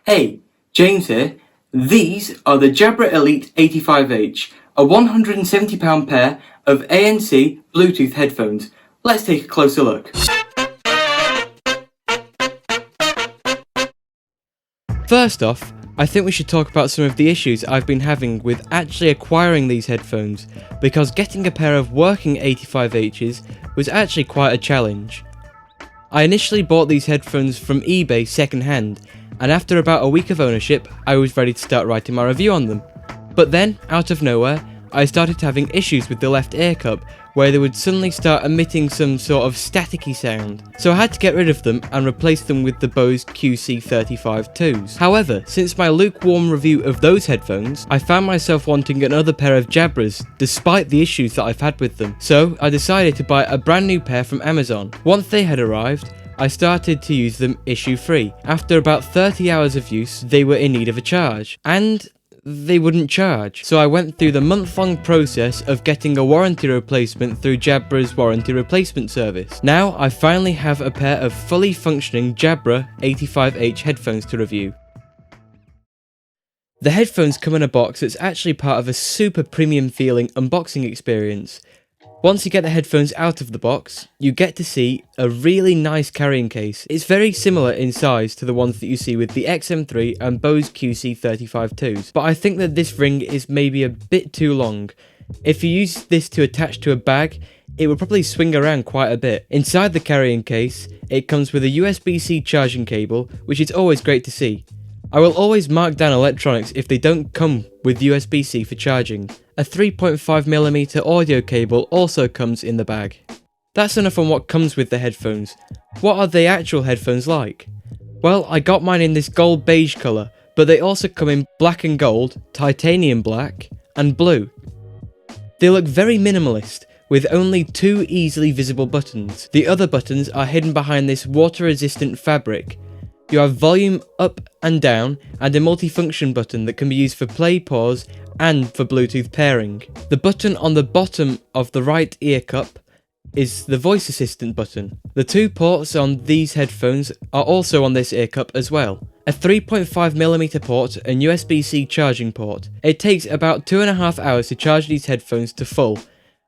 Hey, James here. These are the Jabra Elite 85H, a £170 pair of ANC Bluetooth headphones. Let's take a closer look. First off, I think we should talk about some of the issues I've been having with actually acquiring these headphones, because getting a pair of working 85Hs was actually quite a challenge. I initially bought these headphones from eBay second-hand, and after about a week of ownership, I was ready to start writing my review on them. But then, out of nowhere, I started having issues with the left ear cup, where they would suddenly start emitting some sort of staticky sound. So I had to get rid of them and replace them with the Bose QC35-2s. However, since my lukewarm review of those headphones, I found myself wanting another pair of Jabras, despite the issues that I've had with them. So I decided to buy a brand new pair from Amazon. Once they had arrived, I started to use them issue-free. After about 30 hours of use, they were in need of a charge. And they wouldn't charge. So I went through the month-long process of getting a warranty replacement through Jabra's warranty replacement service. Now I finally have a pair of fully functioning Jabra 85H headphones to review. The headphones come in a box that's actually part of a super premium feeling unboxing experience. Once you get the headphones out of the box, you get to see a really nice carrying case. It's very similar in size to the ones that you see with the XM3 and Bose QC35-2s, but I think that this ring is maybe a bit too long. If you use this to attach to a bag, it would probably swing around quite a bit. Inside the carrying case, it comes with a USB-C charging cable, which is always great to see. I will always mark down electronics if they don't come with USB-C for charging. A 3.5mm audio cable also comes in the bag. That's enough on what comes with the headphones. What are the actual headphones like? Well, I got mine in this gold beige colour, but they also come in black and gold, titanium black, and blue. They look very minimalist, with only 2 easily visible buttons. The other buttons are hidden behind this water-resistant fabric. You have volume up and down, and a multifunction button that can be used for play, pause, and for Bluetooth pairing. The button on the bottom of the right ear cup is the voice assistant button. The 2 ports on these headphones are also on this ear cup as well. A 3.5mm port and USB-C charging port. It takes about 2.5 hours to charge these headphones to full,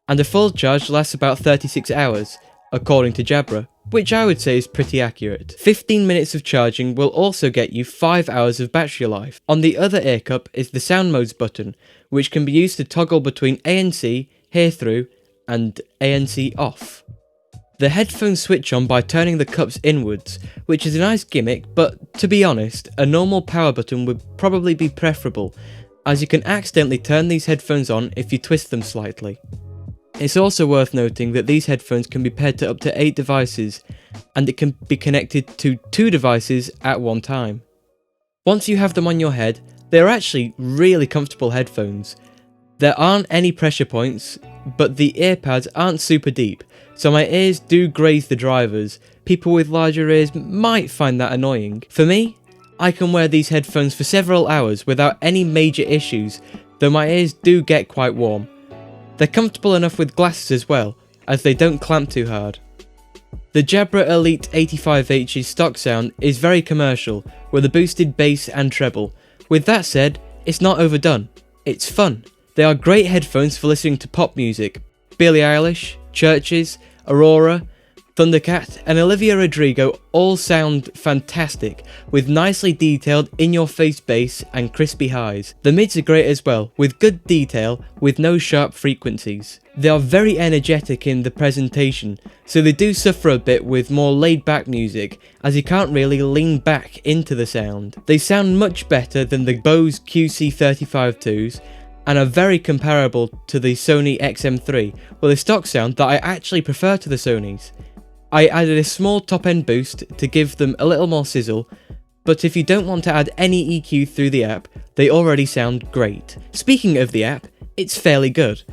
and a full charge lasts about 36 hours, according to Jabra, which I would say is pretty accurate. 15 minutes of charging will also get you 5 hours of battery life. On the other ear cup is the sound modes button, which can be used to toggle between ANC, hear through, and ANC off. The headphones switch on by turning the cups inwards, which is a nice gimmick, but to be honest, a normal power button would probably be preferable, as you can accidentally turn these headphones on if you twist them slightly. It's also worth noting that these headphones can be paired to up to 8 devices, and it can be connected to 2 devices at one time. Once you have them on your head, they are actually really comfortable headphones. There aren't any pressure points, but the ear pads aren't super deep, so my ears do graze the drivers. People with larger ears might find that annoying. For me, I can wear these headphones for several hours without any major issues, though my ears do get quite warm. They're comfortable enough with glasses as well, as they don't clamp too hard. The Jabra Elite 85H's stock sound is very commercial, with a boosted bass and treble. With that said, it's not overdone. It's fun. They are great headphones for listening to pop music. Billie Eilish, Churches, Aurora, Thundercat and Olivia Rodrigo all sound fantastic, with nicely detailed in-your-face bass and crispy highs. The mids are great as well, with good detail with no sharp frequencies. They are very energetic in the presentation, so they do suffer a bit with more laid-back music, as you can't really lean back into the sound. They sound much better than the Bose QC35-2s, and are very comparable to the Sony XM3, with a stock sound that I actually prefer to the Sonys. I added a small top-end boost to give them a little more sizzle, but if you don't want to add any EQ through the app, they already sound great. Speaking of the app, it's fairly good.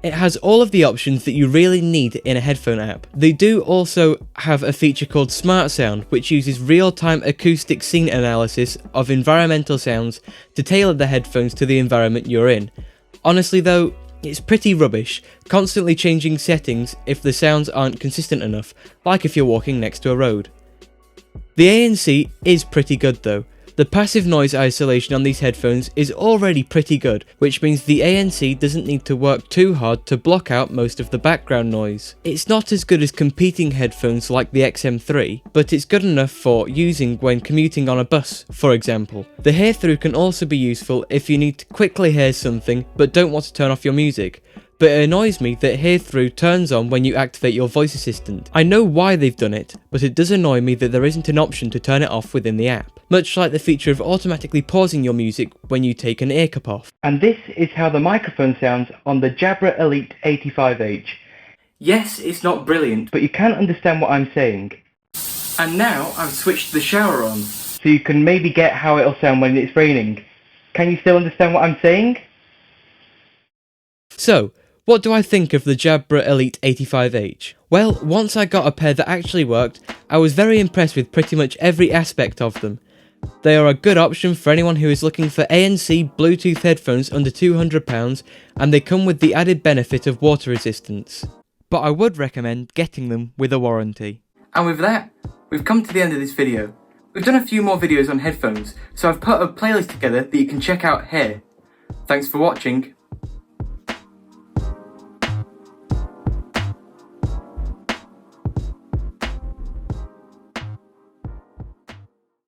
It has all of the options that you really need in a headphone app. They do also have a feature called Smart Sound, which uses real-time acoustic scene analysis of environmental sounds to tailor the headphones to the environment you're in. Honestly though, it's pretty rubbish, constantly changing settings if the sounds aren't consistent enough, like if you're walking next to a road. The ANC is pretty good though. The passive noise isolation on these headphones is already pretty good, which means the ANC doesn't need to work too hard to block out most of the background noise. It's not as good as competing headphones like the XM3, but it's good enough for using when commuting on a bus, for example. The hear-through can also be useful if you need to quickly hear something but don't want to turn off your music. But it annoys me that hear-through turns on when you activate your voice assistant. I know why they've done it, but it does annoy me that there isn't an option to turn it off within the app. Much like the feature of automatically pausing your music when you take an ear cup off. And this is how the microphone sounds on the Jabra Elite 85H. Yes, it's not brilliant, But you can understand what I'm saying. and now I've switched the shower on. So you can maybe get how it'll sound when it's raining. Can you still understand what I'm saying? So, what do I think of the Jabra Elite 85H? Well, once I got a pair that actually worked, I was very impressed with pretty much every aspect of them. They are a good option for anyone who is looking for ANC Bluetooth headphones under £200, and they come with the added benefit of water resistance. But I would recommend getting them with a warranty. And with that, we've come to the end of this video. We've done a few more videos on headphones, so I've put a playlist together that you can check out here. Thanks for watching.